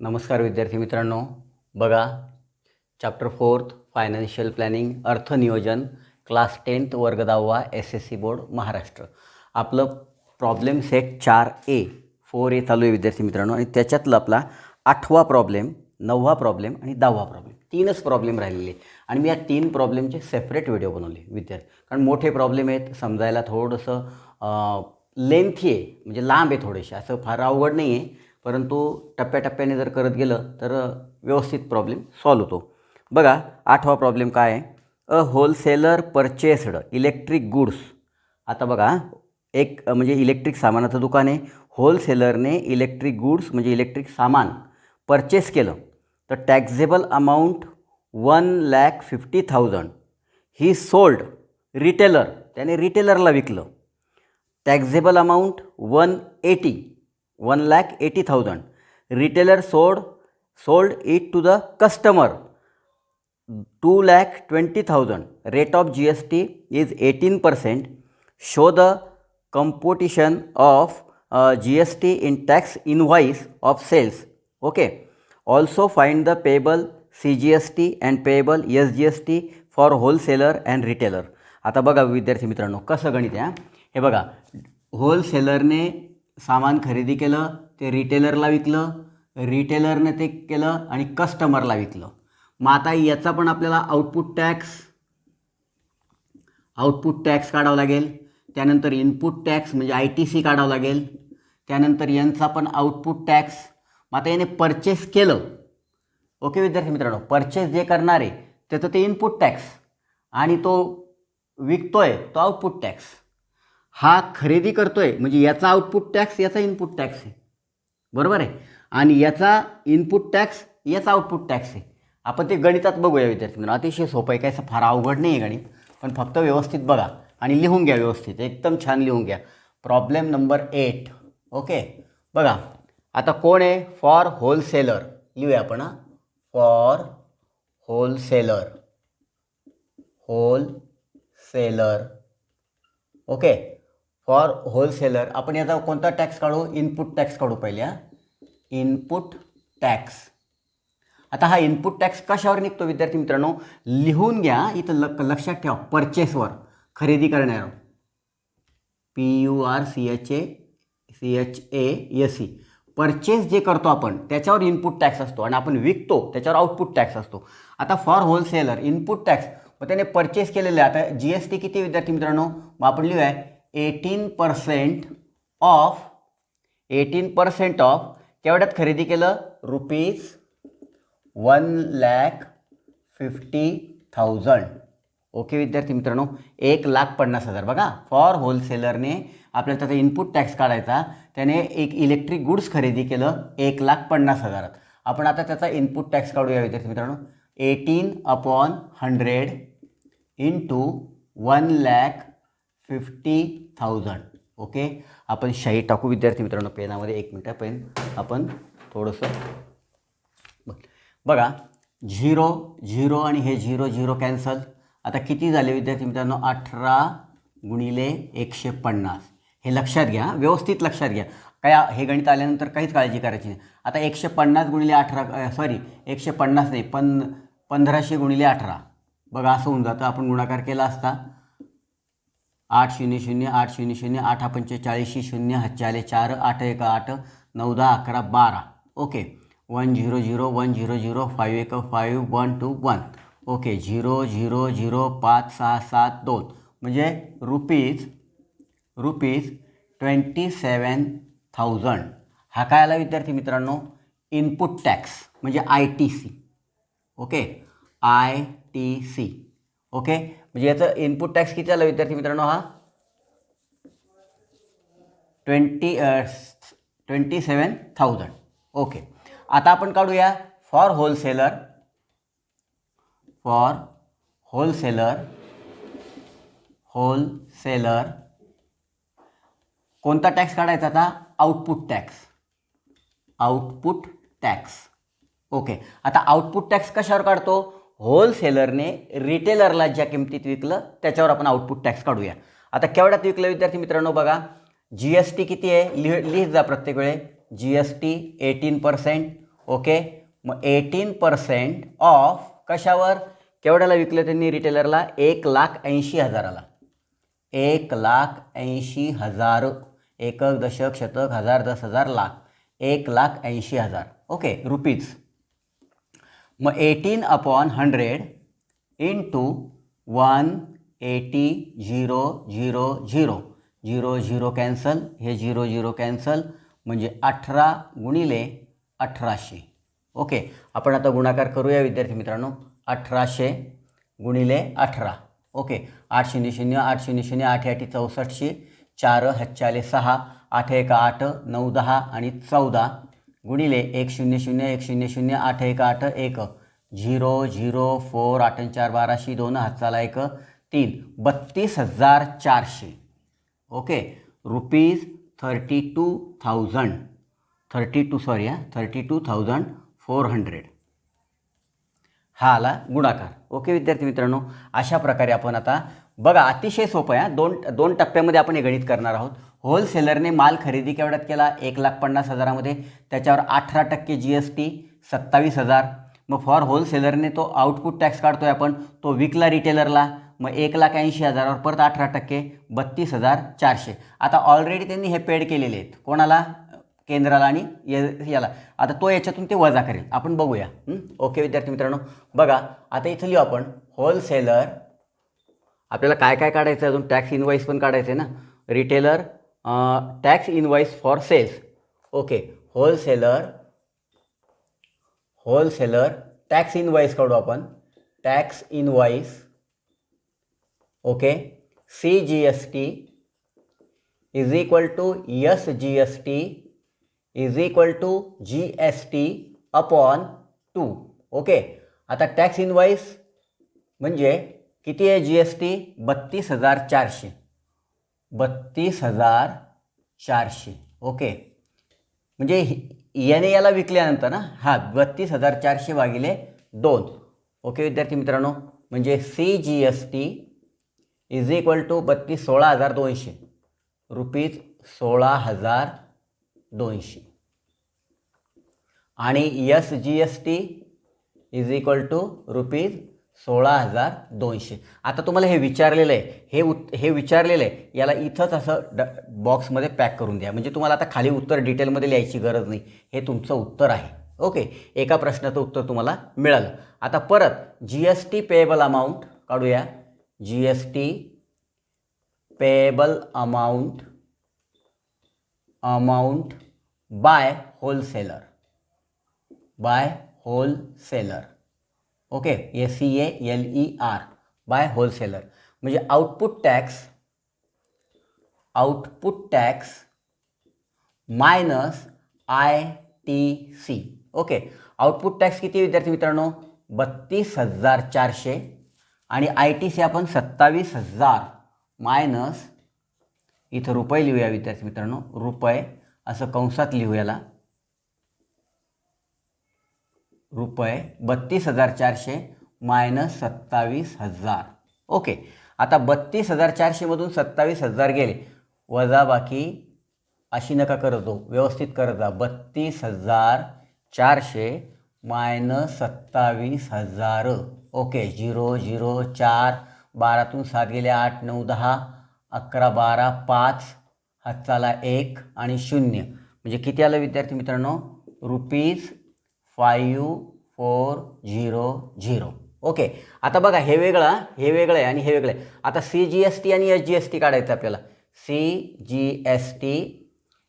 नमस्कार विद्यार्थी मित्रांनो, बघा चॅप्टर 4 फायनान्शियल प्लॅनिंग अर्थनियोजन क्लास 10th वर्ग 10वा SSC बोर्ड महाराष्ट्र. आपलं प्रॉब्लेम सेट 4A चालू आहे विद्यार्थी मित्रांनो, आणि त्याच्यातलं आपला 8वा प्रॉब्लेम, 9वा प्रॉब्लेम आणि 10वा प्रॉब्लेम, तीनच प्रॉब्लेम राहिलेले. आणि मी या 3 प्रॉब्लेमचे सेपरेट व्हिडिओ बनवले विद्यार्थी, कारण मोठे प्रॉब्लेम आहेत, समजायला थोडंसं लेंथी आहे, म्हणजे लांब आहे थोडेसे, असं फार अवघड नाही आहे, परंतु टप्प्याटप्प्याने जर करत गेलं तर व्यवस्थित प्रॉब्लेम सॉल्व होतो. बघा 8वा प्रॉब्लेम काय आहे. A wholesaler purchased electric goods. आता बघा एक म्हणजे इलेक्ट्रिक सामानाचं दुकान आहे, होलसेलरने इलेक्ट्रिक गुड्स म्हणजे इलेक्ट्रिक सामान परचेस केलं, तर taxable amount 1,50,000 he sold retailer, त्याने रिटेलरला विकलं. Taxable amount 1,80,000 retailer sold it to the customer 2,20,000. Rate of GST is 18%. Show the computation of GST in tax invoice of sales. Okay. Also find the payable CGST and payable SGST for wholesaler and retailer. आता बघा विद्यार्थी मित्रांनो कसं गणित आहे. हे बघा, होलसेलरने सामान खरेदी केलं, ते रिटेलरला विकलं, रिटेलरने ते केलं आणि कस्टमरला विकलं. मग आता याचा पण आपल्याला आउटपुट टॅक्स काढावं लागेल, त्यानंतर इनपुट टॅक्स म्हणजे ITC काढावं लागेल, त्यानंतर यांचा पण आउटपुट टॅक्स. मग आता याने परचेस केलं. ओके विद्यार्थी मित्रांनो, परचेस जे करणार आहे त्याचं ते इनपुट टॅक्स, आणि तो विकतोय तो आउटपुट टॅक्स. हा खरेदी करतोय म्हणजे याचा आउटपुट टॅक्स याचा इनपुट टॅक्स आहे, बरोबर आहे, आणि याचा इनपुट टॅक्स याचा आउटपुट टॅक्स आहे. आपण ते गणितात बघूया विद्यार्थी मित्रांनो. अतिशय सोपं आहे, काय असं फार अवघड नाही आहे गणित, पण फक्त व्यवस्थित बघा आणि लिहून घ्या, व्यवस्थित एकदम छान लिहून घ्या. Problem number 8. ओके, बघा आता कोण आहे. फॉर होलसेलर लिहूया आपण. For wholesaler okay. For wholesaler आपण याचा कोणता टॅक्स काढू. इनपुट टॅक्स काढू पहिले. Input tax. आता हा इनपुट टॅक्स कशावर निघतो विद्यार्थी मित्रांनो, लिहून घ्या इथं, लक्षात ठेवा. परचेसवर, खरेदी करण्यावर, PURCHASE. परचेस जे करतो आपण त्याच्यावर इनपुट टॅक्स असतो, आणि आपण विकतो त्याच्यावर आउटपुट टॅक्स असतो. आता फॉर होलसेलर इनपुट टॅक्स, मग त्याने परचेस केलेलं आहे. आता GST किती विद्यार्थी मित्रांनो, मग आपण लिहूया 18% ऑफ. केवढ्यात खरेदी केलं. ₹1,50,000. ओके विद्यार्थी मित्रांनो, 1,50,000. बघा, फॉर होलसेलरने आपल्याला त्याचा इनपुट टॅक्स काढायचा, त्याने एक इलेक्ट्रिक गुड्स खरेदी केलं 1,50,000. आपण आता त्याचा इनपुट टॅक्स काढूया विद्यार्थी मित्रांनो. 18/100 इंटू 1,50,000. ओके, आपण शाई टाकू विद्यार्थी मित्रांनो पेनामध्ये. 1 मिनटं, पेन आपण थोडंसं बघा. 0 आणि हे 0 कॅन्सल. आता किती झाले विद्यार्थी मित्रांनो, 18×150. हे लक्षात घ्या, व्यवस्थित लक्षात घ्या. काय हे गणित आल्यानंतर काहीच काळजी करायची नाही. आता 150 नाही, पण 1500×18. बघा असं होऊन जातं. आपण गुणाकार केला असता 800 800 8 5 40 0 हातचे 4 8 1 8 9 10 11 12. ओके, 100 100 5 1 5 1 2 1. ओके, 0 0 0 5 6 7 2 म्हणजे रुपीज 27,000. हा काय आला विद्यार्थी मित्रांनो, इनपुट टॅक्स म्हणजे ITC. Okay, ITC. ओके, म्हणजे याचं इनपुट टॅक्स किती आला विद्यार्थी मित्रांनो, हा 27,000. ओके, आता आपण काढूया फॉर होलसेलर कोणता टॅक्स काढायचा आता. Output tax. ओके, आता आउटपुट टॅक्स कशावर काढतो. होलसेलरने रिटेलरला ज्या किमतीत विकलं त्याच्यावर आपण आउटपुट टॅक्स काढूया. आता केवढ्यात विकलं विद्यार्थी मित्रांनो, बघा GST किती आहे, लिहित जा प्रत्येक वेळे. GST 18%. ओके, मग 18% ऑफ कशावर, केवढ्याला विकलं त्यांनी रिटेलरला, 1,80,000ला, 1,80,000, एकक दशक शतक हजार 10,000 लाख, 1,80,000 ओके रुपीज. मग 18/100 इंटू 180,000, 0 कॅन्सल, हे 0 कॅन्सल, म्हणजे 18 गुणिले 1800. ओके, आपण आता गुणाकार करूया विद्यार्थी मित्रांनो. 1800 गुणिले 18. ओके, 800 800 8 8 64, 4 हातचे 6, 8 1 8, 9 10 आणि 14 गुणिले 100 100 8 1 8 1 0 0 4 8 4 1200, 2 हातचाला 1 3, 32,400. ओके, रुपीज 32,400 हा आला गुणाकार. ओके विद्यार्थी मित्रांनो, अशा प्रकारे आपण आता बघा, अतिशय सोपं आहे. दोन टप्प्यामध्ये आपण हे गणित करणार आहोत. होलसेलरने माल खरेदी केवढ्यात केला, 1,50,000मध्ये, त्याच्यावर 18% GST 27,000. मग फॉर होलसेलरने तो आउटपुट टॅक्स काढतोय आपण, तो विकला रिटेलरला, मग 1,80,000वर परत 18% 32,400. आता ऑलरेडी त्यांनी हे पेड केलेले आहेत, कोणाला, केंद्राला आणि याला. आता तो याच्यातून ते वजा करेल, आपण बघूया. ओके विद्यार्थी मित्रांनो, बघा आता इथं लिहू आपण होलसेलर. आपल्याला काय काय काढायचं आहे अजून, टॅक्स इनवॉइस पण काढायचं आहे ना, retailer tax invoice for sales. Okay, wholesaler tax invoice काढू आपण, tax invoice. Okay, CGST is equal to SGST is equal to GST upon 2. Okay, आता टॅक्स इनवॉइस म्हणजे किती आहे, GST 32,400, 32,400. ओके, म्हणजे याने याला विकल्यानंतर ना, हा 32,400 भागिले 2. ओके विद्यार्थी मित्रांनो, म्हणजे CGST is equal to 16,200 rupees, 16,200. आणि SGST is equal to rupees 16,200. आता तुम्हाला हे विचारलेलं आहे, हे विचारलेलं आहे, याला इथंच असं बॉक्समध्ये पॅक करून द्या, म्हणजे तुम्हाला आता खाली उत्तर डिटेलमध्ये लिहायची गरज नाही, हे तुमचं उत्तर आहे. ओके, एका प्रश्नाचं उत्तर तुम्हाला मिळालं. आता परत GST पेएबल अमाऊंट काढूया. GST payable amount by wholesaler, okay, SEALER, by wholesaler. म्हणजे output tax minus ITC. Okay, output tax किती विद्यार्थी मित्रांनो, 32,400 आणि ITC आपण 27,000 मायनस, इथं रुपये लिहूया विद्यार्थी मित्रांनो, रुपये असं कंसात लिहू याला, रुपये 32,400 मायनस 27,000. ओके, आता 32,400 मधून 27,000 गेले, वजा बाकी अशी नका करत जाऊ, व्यवस्थित करत जा. 32,400 मायनस 27,000. ओके, 0 0 4, 12तून 7 गेले 8 9 10 11 12 5 हातचाला 1 आणि 0, म्हणजे किती आलं विद्यार्थी मित्रांनो, रुपीज 5400. ओके, आता बघा हे वेगळं आहे आणि हे वेगळं आहे. आता CGST आणि SGST काढायचं आपल्याला. CGST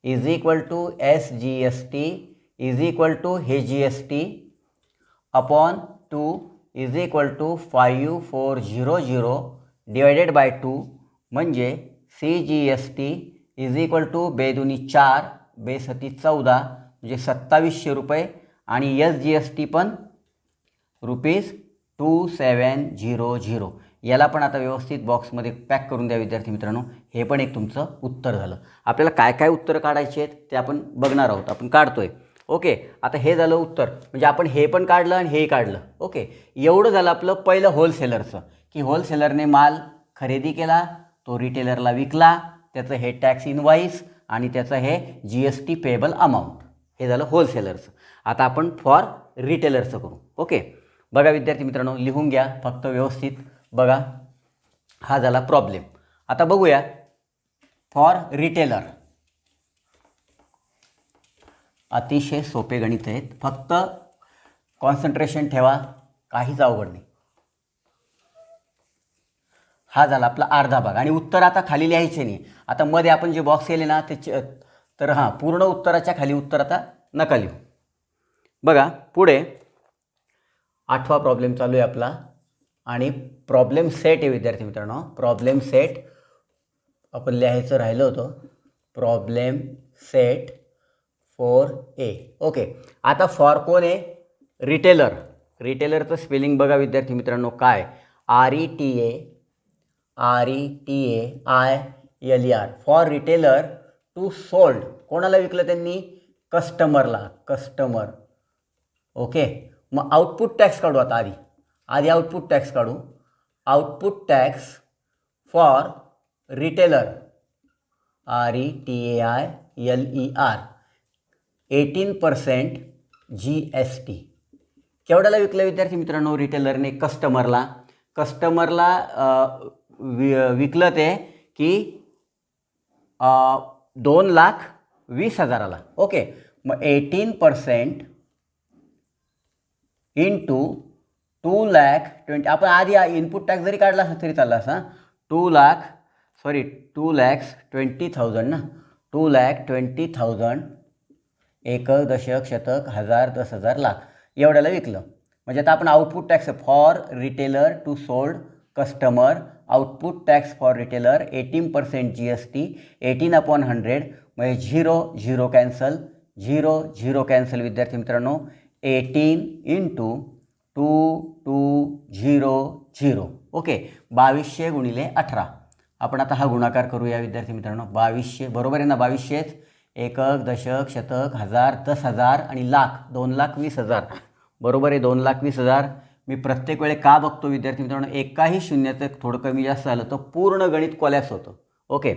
is equal to SGST is equal to हे GST upon 2 is equal to 5400 divided by 2, म्हणजे CGST इज इक्वल टू बेदुनी 4 बेसती 14, म्हणजे 2700 रुपये, आणि SGST पण रुपीज 2700. याला पण आता व्यवस्थित बॉक्समध्ये पॅक करून द्या विद्यार्थी मित्रांनो. हे पण एक तुमचं उत्तर झालं. आपल्याला काय काय उत्तरं काढायची आहेत ते आपण बघणार आहोत, आपण काढतोय. ओके, आता हे झालं उत्तर, म्हणजे आपण हे पण काढलं आणि हेही काढलं. ओके, एवढं झालं आपलं पहिलं होलसेलरचं, की होलसेलरने माल खरेदी केला, तो रिटेलरला विकला, त्याचं हे टॅक्स इनवॉइस आणि त्याचं हे GST पेएबल अमाऊंट, हे झालं होलसेलरचं. आता आपण फॉर रिटेलरचं करू. ओके, बघा विद्यार्थी मित्रांनो, लिहून घ्या फक्त व्यवस्थित. बघा, हा झाला प्रॉब्लेम. आता बघूया फॉर रिटेलर. अतिशय सोपे गणित आहेत, फक्त कॉन्सन्ट्रेशन ठेवा, काहीच अवघड नाही. हा झाला आपला अर्धा भाग आणि उत्तर आता खाली लिहायचे नाही. आता मध्ये आपण जे बॉक्स केले ना ते तर हां, पूर्ण उत्तराच्या खाली उत्तर आता नका लिहू. बघा पुढे 8वा प्रॉब्लेम चालू आहे आपला आणि प्रॉब्लेम सेट आहे विद्यार्थी मित्रांनो. प्रॉब्लेम सेट आपण लिहायचं राहिलं होतं. Problem set 4A. ओके, आता फॉर कोण आहे? रिटेलर. रिटेलरचं स्पेलिंग बघा विद्यार्थी मित्रांनो काय? RETAILER. For retailer to sold. कोणाला विकलं त्यांनी? कस्टमरला. कस्टमर. ओके, मग आउटपुट टॅक्स काढू. आता आधी आउटपुट टॅक्स काढू. Output tax for retailer RETAILER 18% GST. केवढ्याला विकलं विद्यार्थी मित्रांनो रिटेलरने? कस्टमरला. कस्टमरला विकलं ते की 2,20,000ला. ओके, मग 18% इंटू 2,20,000. आपण आधी इनपुट टॅक्स जरी काढला असता तरी चालला असा. 2,20,000 ना. 2,20,000 एकक, दशक, शतक, हजार, 10,000, लाख एवढ्याला विकलं. म्हणजे आता आपण output tax for retailer to sold customer. Output tax for retailer 18% GST. 18/100 म्हणजे 0 कॅन्सल. 0 कॅन्सल विद्यार्थी मित्रांनो. 18 इंटू 2,200. ओके, 2200 गुणिले 18. आपण आता हा गुणाकार करूया विद्यार्थी मित्रांनो. 2200 बरोबर आहे ना? 2200 एकक, दशक, शतक, हजार, 10,000 आणि लाख 2,20,000. बरोबर आहे, 2,20,000. मी प्रत्येक वेळे का बघतो विद्यार्थी मित्रांनो? एकाही शून्याचं थोडं कमी जास्त झालं तर पूर्ण गणित कोलॅप्स होतं. ओके,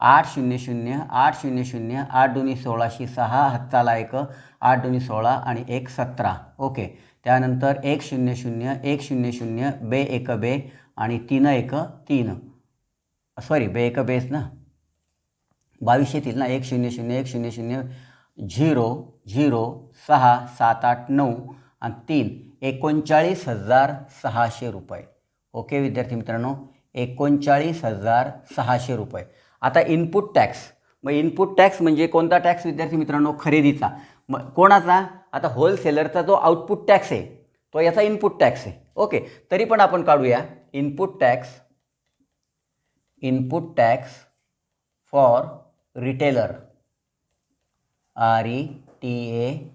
800 800 8 2 16 6 हाताला 1 8 2 16 आणि 1 17. ओके, त्यानंतर 100 100 बे 1 बे आणि 3 1 3. सॉरी, बे 1 बेस ना, 2200 येतील ना. 100 100 0 0 6 7 8 9 आणि 3 39,600 रुपये. ओके विद्यार्थी मित्रांनो, 39,600 रुपये. आता इनपुट टॅक्स. मग इनपुट टॅक्स म्हणजे कोणता टॅक्स विद्यार्थी मित्रांनो? खरेदीचा. मग कोणाचा? आता होलसेलरचा जो आउटपुट टॅक्स आहे तो याचा इनपुट टॅक्स आहे. ओके, तरी पण आपण काढूया input tax. Input tax for retailer RETAILER.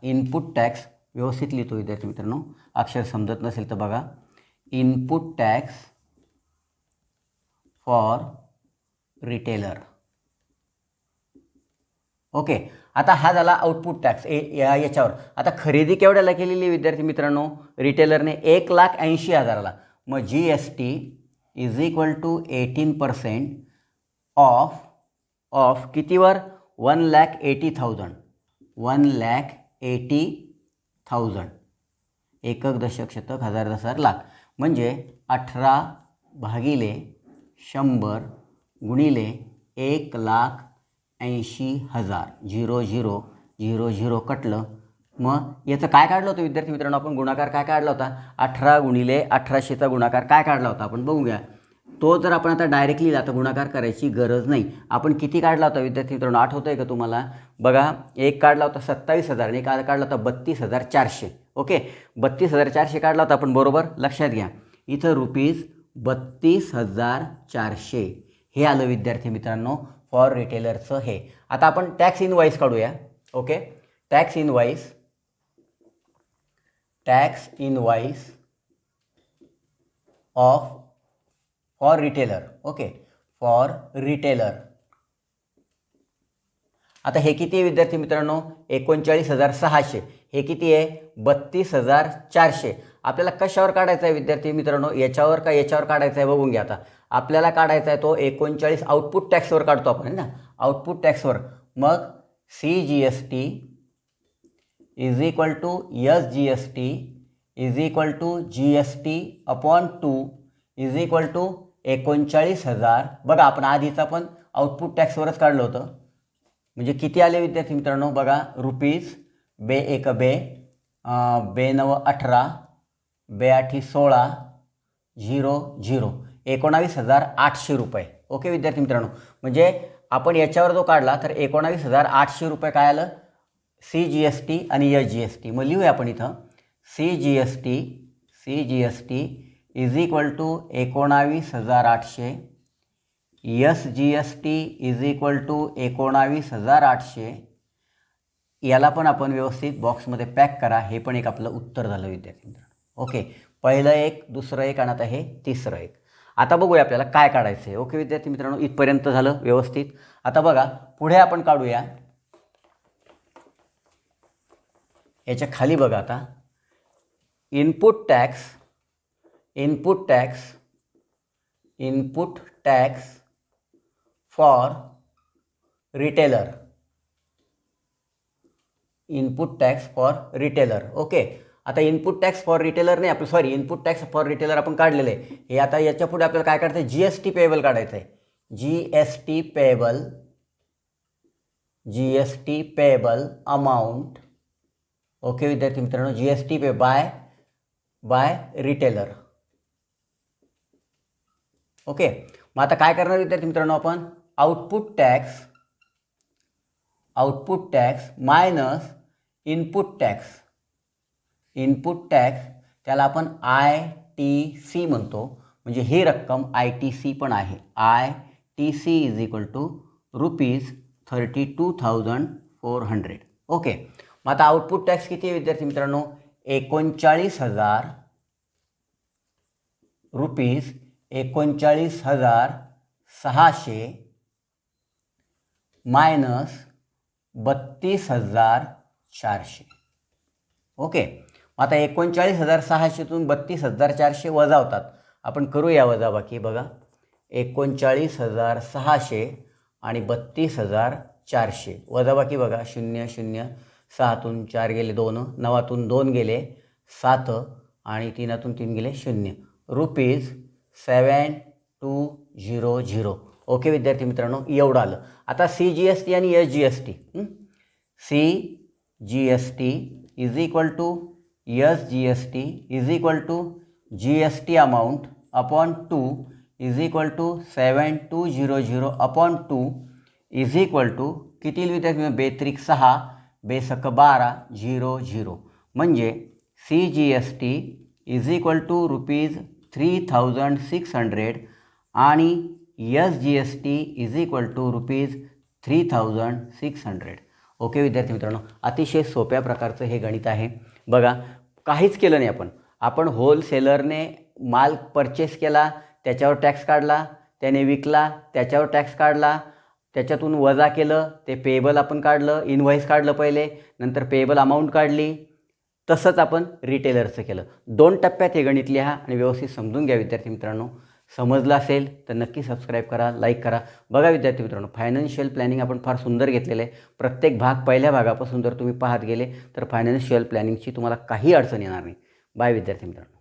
Input tax व्यवस्थित लिहितो विद्यार्थी मित्रांनो. अक्षर समजत नसेल तर बघा. Input tax for retailer. Okay, आता हा झाला आउटपुट टॅक्स याच्यावर. आता खरेदी केवढ्याला केलेली विद्यार्थी मित्रांनो? रिटेलरने 1,80,000ला. मग GST is equal to 18% of कितीवर? 1,80,000. 1,80,000 एकक, दशक, शतक, हजार, 10,000, लाख. म्हणजे 18/100 गुणिले 1,80,000. 0 कटलं. मग याचं काय काढलं होतं विद्यार्थी मित्रांनो? आपण गुणाकार काय काढला होता? 18 गुणिले 1800चा गुणाकार काय काढला होता आपण बघूया. तो जर आपण आता डायरेक्टली लिहिला तर गुणाकार करायची गरज नाही. आपण किती काढला होता विद्यार्थी मित्रांनो? आठवतं आहे का तुम्हाला? बघा, एक काढला होता 27,000 आणि एक काढला होता 32,400. ओके, 32,400 काढला होता आपण. बरोबर, लक्षात घ्या इथं रुपीज 32,400 हे आलं विद्यार्थी मित्रांनो फॉर रिटेलरचं हे. आता आपण टॅक्स इनवॉइस काढूया. Okay, tax invoice of for retailer. Okay, for retailer. आता हे किती आहे विद्यार्थी मित्रांनो? 39,600. हे किती आहे? 32,400. आपल्याला कशावर काढायचा आहे विद्यार्थी मित्रांनो? याच्यावर का याच्यावर काढायचा आहे बघून घ्या. आता आपल्याला काढायचा आहे तो 39 आउटपुट टॅक्सवर काढतो आपण ना, आउटपुट टॅक्सवर. मग CGST is equal to SGST is equal to GST upon 2 is equal to 39,000. बघा आपण आधीचा पण आउटपुट टॅक्सवरच काढलं होतं. म्हणजे किती आले विद्यार्थी मित्रांनो बघा, रुपीज बे एक बे, बे नव 18, बे आठी 16, 00, 19,800 रुपये. ओके विद्यार्थी मित्रांनो, म्हणजे आपण याच्यावर जो काढला तर 19,800 रुपये काय आलं, CGST आणि SGST. मग लिहूया आपण इथं CGST is equal to 19,800, SGST is equal to 19,800. याला पण आपण व्यवस्थित बॉक्समध्ये पॅक करा. हे पण एक आपलं उत्तर झालं विद्यार्थी मित्रांनो. ओके, पहिलं एक, दुसरं एक आणि आता हे तिसरं एक. आता बघूया आपल्याला काय काढायचं आहे. ओके विद्यार्थी मित्रांनो, इथपर्यंत झालं व्यवस्थित. आता बघा पुढे आपण काढूया. याच्या खाली बघा आता input tax for retailer. Input tax for retailer. Okay, आता इनपुट टॅक्स फॉर रिटेलर नाही आपलं, sorry, input tax for retailer आपण काढलेलं आहे. हे आता याच्या पुढे आपल्याला काय काढतं आहे, GST पेएबल काढायचं आहे. GST payable amount. ओके विद्यार्थी मित्रांनो, GST पे बाय रिटेलर. ओके, मग आता काय करणार विद्यार्थी मित्रांनो, आपण output tax minus input tax, त्याला आपण ITC म्हणतो. म्हणजे ही रक्कम ITC पण आहे. ITC is equal to rupees 32,400. Okay, मग आता आउटपुट टॅक्स किती आहे विद्यार्थी मित्रांनो, 39,000 रुपीज, 39,600 मायनस 32,400. ओके, मग आता 39,600तून 32,400 वजा होतात. आपण करूया वजाबाकी. बघा 39,600 आणि 32,400 वजाबाकी. बघा 0 0, 6तून 4 गेले 2, 9तून 2 गेले 7 आणि 3तून 3 गेले 0, रुपीज 7200. ओके विद्यार्थी मित्रांनो, एवढं आलं. आता CGST आणि SGST. CGST is equal to SGST is equal to GST amount upon 2 is equal to 7200 upon 2 is equal to किती विद्यार्थी, बेत्रिक 6, बेसक 12, 00. म्हणजे CGST is equal to rupees 3,600 आणि SGST is equal to rupees 3,600. Okay विद्यार्थी मित्रांनो, अतिशय सोप्या प्रकारचं हे गणित आहे. बघा काहीच केलं नाही आपण होलसेलरने माल परचेस केला, त्याच्यावर टॅक्स काढला, त्याने विकला, त्याच्यावर टॅक्स काढला, त्याच्यातून वजा केलं, ते पेएबल आपण काढलं, इनव्हॉइस काढलं पहिले, नंतर पेएबल अमाऊंट काढली. तसंच आपण रिटेलरचं केलं. 2 टप्प्यात हे गणित लिहा आणि व्यवस्थित समजून घ्या विद्यार्थी मित्रांनो. समजलं असेल तर नक्की सबस्क्राईब करा, लाईक करा. बघा विद्यार्थी मित्रांनो, फायनान्शियल प्लॅनिंग आपण फार सुंदर घेतलेलं आहे. प्रत्येक भाग पहिल्या भागापासून जर तुम्ही पाहत गेले तर फायनान्शियल प्लॅनिंगची तुम्हाला काही अडचण येणार नाही. बाय विद्यार्थी मित्रांनो.